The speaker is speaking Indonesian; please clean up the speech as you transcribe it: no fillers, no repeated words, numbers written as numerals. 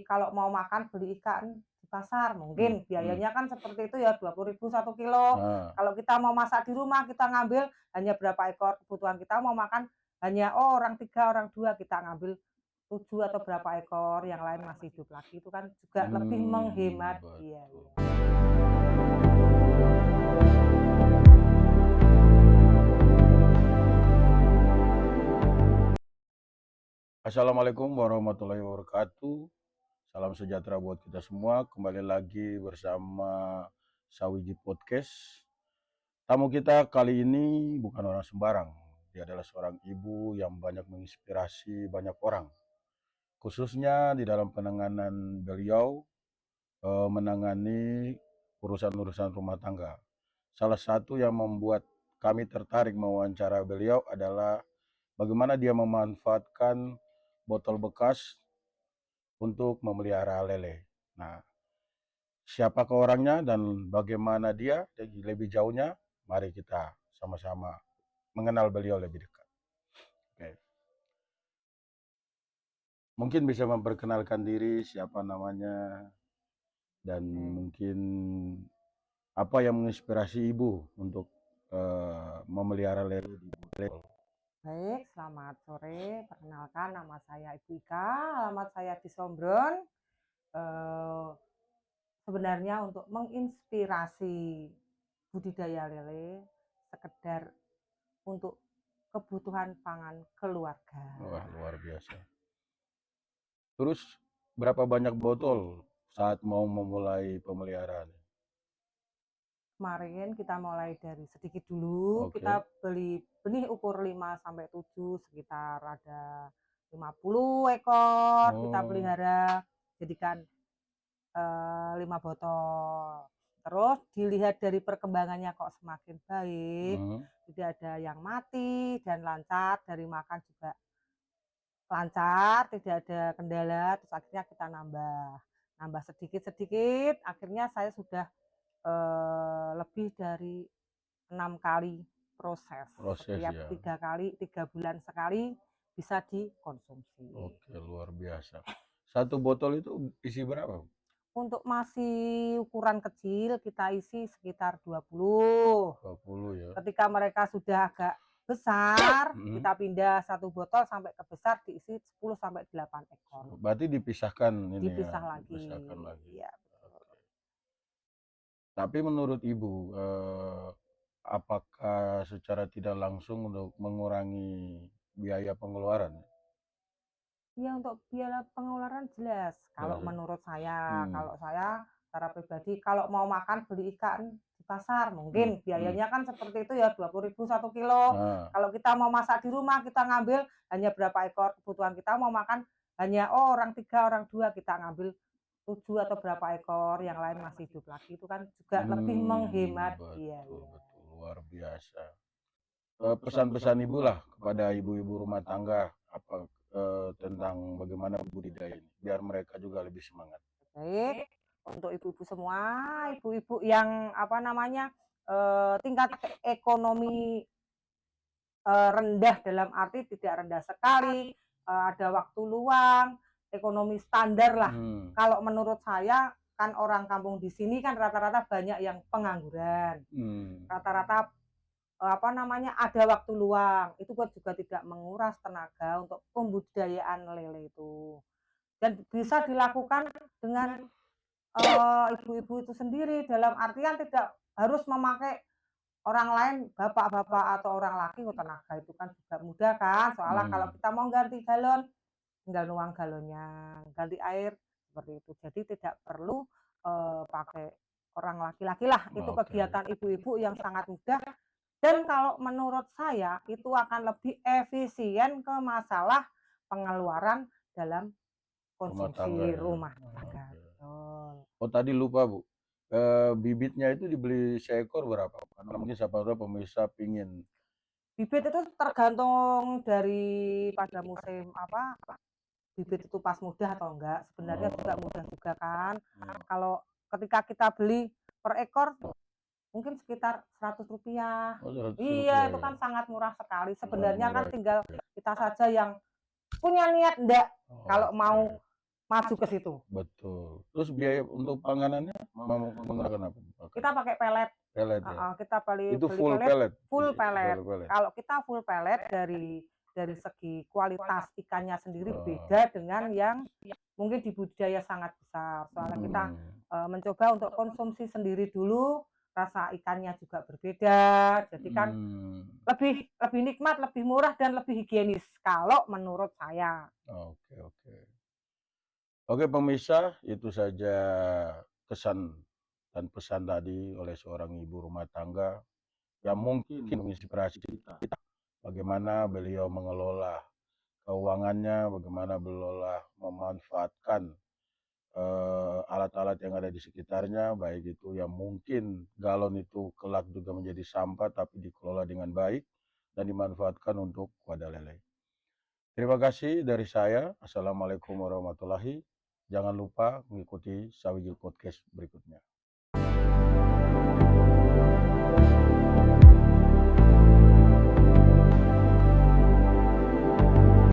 Kalau mau makan beli ikan di pasar mungkin Hmm. biayanya kan seperti itu ya 20.000 1 kilo. Nah, Kalau kita mau masak di rumah kita ngambil hanya berapa ekor kebutuhan kita mau makan hanya orang 3 orang 2 kita ngambil 7 atau berapa ekor, yang lain masih hidup lagi, itu kan juga lebih menghemat biaya. betul. Assalamualaikum warahmatullahi wabarakatuh. Salam sejahtera buat kita semua. Kembali lagi bersama Sawiji Podcast. Tamu kita kali ini bukan orang sembarang. Dia adalah seorang ibu yang banyak menginspirasi banyak orang. Khususnya di dalam penanganan beliau menangani urusan-urusan rumah tangga. Salah satu yang membuat kami tertarik mewawancara beliau adalah bagaimana dia memanfaatkan botol bekas untuk memelihara lele. Nah, siapakah orangnya dan bagaimana dia lebih jauhnya? Mari kita sama-sama mengenal beliau lebih dekat. Oke. Mungkin bisa memperkenalkan diri, siapa namanya, dan mungkin apa yang menginspirasi ibu untuk memelihara lele di botol. Baik, selamat sore. Perkenalkan nama saya Ibu Ika, alamat saya di Sombron. Eh, Sebenarnya untuk menginspirasi budidaya lele sekedar untuk kebutuhan pangan keluarga. Wah, luar biasa. Terus berapa banyak botol saat mau memulai pemeliharaan? Kemarin kita mulai dari sedikit dulu, kita Oke. beli benih ukur 5 sampai 7 sekitar ada 50 ekor kita Oh. pelihara jadikan 5 botol. Terus dilihat dari perkembangannya kok semakin baik, tidak ada yang mati dan lancar, dari makan juga lancar, tidak ada kendala, terus akhirnya kita nambah sedikit-sedikit, akhirnya saya sudah lebih dari 6 kali proses. Proses Setiap ya. 3 bulan sekali bisa dikonsumsi. Oke, luar biasa. Satu botol itu isi berapa? Untuk masih ukuran kecil kita isi sekitar 20. 20 ya. Ketika mereka sudah agak besar, Mm. kita pindah satu botol sampai ke besar diisi 10 sampai 8 ekor. Berarti dipisahkan ini ya, Dipisah lagi. dipisahkan lagi. Ya. Oke. Tapi menurut Ibu, apakah secara tidak langsung untuk mengurangi biaya pengeluaran? Ya untuk biaya pengeluaran jelas. Kalau Jelas ya? menurut saya, Hmm. kalau saya secara pribadi, kalau mau makan beli ikan di pasar Hmm. mungkin biayanya kan seperti itu ya 20.000 1 kilo. Nah, Kalau kita mau masak di rumah kita ngambil hanya berapa ekor kebutuhan kita mau makan hanya orang 3 orang 2 kita ngambil 7 atau berapa ekor, yang lain masih hidup lagi, itu kan juga lebih menghemat betul, biaya. betul, luar biasa. Pesan-pesan Ibu lah kepada ibu-ibu rumah tangga apa tentang bagaimana budidaya ini, biar mereka juga lebih semangat. Baik, untuk ibu-ibu semua, ibu-ibu yang apa namanya tingkat ekonomi rendah dalam arti tidak rendah sekali, ada waktu luang, ekonomi standar lah. Hmm. Kalau menurut saya kan orang kampung di sini kan rata-rata banyak yang pengangguran, Hmm. rata-rata apa namanya ada waktu luang, itu juga tidak menguras tenaga untuk pembudidayaan lele itu. Dan bisa dilakukan dengan ibu-ibu itu sendiri, dalam artian tidak harus memakai orang lain, bapak-bapak atau orang laki, tenaga itu kan juga mudah kan, soalnya kalau Hmm. kita mau ganti galon tinggal nuang galonnya, ganti air seperti itu. Jadi tidak perlu pakai orang laki-laki lah, itu Oke. kegiatan ibu-ibu yang sangat mudah dan kalau menurut saya itu akan lebih efisien ke masalah pengeluaran dalam Rumah tangga konsumsi ya. rumah tangga. Oke. Betul. Oh tadi lupa Bu, bibitnya itu dibeli seekor berapa? Karena mungkin siapa tahu pemirsa pingin. Bibit itu tergantung dari pada musim apa, bibit itu pas mudah atau enggak, sebenarnya juga Oh. mudah juga kan. Kalau ketika kita beli per ekor mungkin sekitar Rp100. Oh, 100 Iya, rupiah itu ya. kan sangat murah sekali. Sangat Sebenarnya kan murah. tinggal kita saja yang punya niat enggak, kalau mau Oke. maju ke situ. Betul. Terus biaya untuk panganannya menggunakan apa? Kita pakai pelet. Pelet ya. Kita beli Itu beli full pelet, pelet. full Iya, pelet. pelet. Kalau kita full pelet dari segi kualitas ikannya sendiri Oh. beda dengan yang mungkin di budidaya sangat besar. Soalnya kita mencoba untuk konsumsi sendiri dulu, rasa ikannya juga berbeda. Jadi kan lebih nikmat, lebih murah dan lebih higienis kalau menurut saya. Oke, oke. Oke pemirsa, itu saja kesan dan pesan tadi oleh seorang ibu rumah tangga yang mungkin menginspirasi kita bagaimana beliau mengelola keuangannya, bagaimana beliau memanfaatkan alat-alat yang ada di sekitarnya, baik itu yang mungkin galon itu kelak juga menjadi sampah tapi dikelola dengan baik dan dimanfaatkan untuk wadah lele. Terima kasih dari saya. Assalamualaikum warahmatullahi. Jangan lupa mengikuti Sawigil Podcast berikutnya.